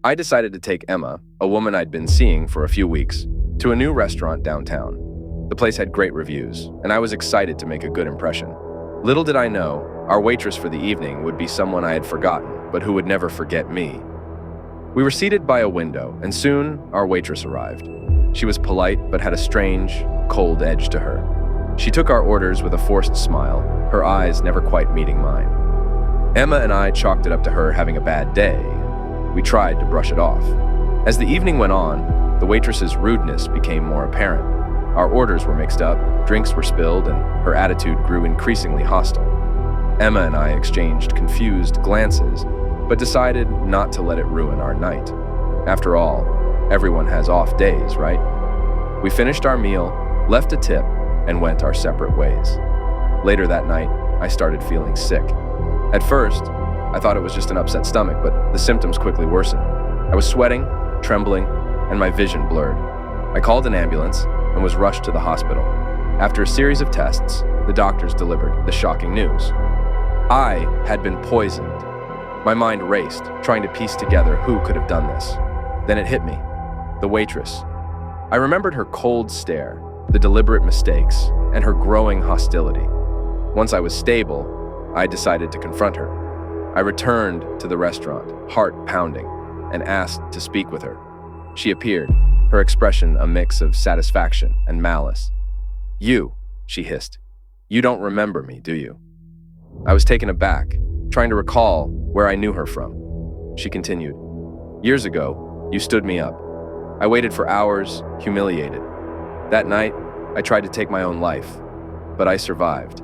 I decided to take Emma, a woman I'd been seeing for a few weeks, to a new restaurant downtown. The place had great reviews, and I was excited to make a good impression. Little did I know, our waitress for the evening would be someone I had forgotten, but who would never forget me. We were seated by a window, and soon our waitress arrived. She was polite, but had a strange, cold edge to her. She took our orders with a forced smile, her eyes never quite meeting mine. Emma and I chalked it up to her having a bad day. We tried to brush it off. As the evening went on, the waitress's rudeness became more apparent. Our orders were mixed up, drinks were spilled, and her attitude grew increasingly hostile. Emma and I exchanged confused glances, but decided not to let it ruin our night. After all, everyone has off days, right? We finished our meal, left a tip, and went our separate ways. Later that night, I started feeling sick. At first, I thought it was just an upset stomach, but the symptoms quickly worsened. I was sweating, trembling, and my vision blurred. I called an ambulance and was rushed to the hospital. After a series of tests, the doctors delivered the shocking news. I had been poisoned. My mind raced, trying to piece together who could have done this. Then it hit me. The waitress. I remembered her cold stare, the deliberate mistakes, and her growing hostility. Once I was stable, I decided to confront her. I returned to the restaurant, heart pounding, and asked to speak with her. She appeared, her expression a mix of satisfaction and malice. "You," she hissed. "You don't remember me, do you?" I was taken aback, trying to recall where I knew her from. She continued, "Years ago, you stood me up. I waited for hours, humiliated. That night, I tried to take my own life, but I survived.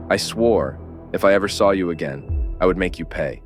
I swore if I ever saw you again, I would make you pay.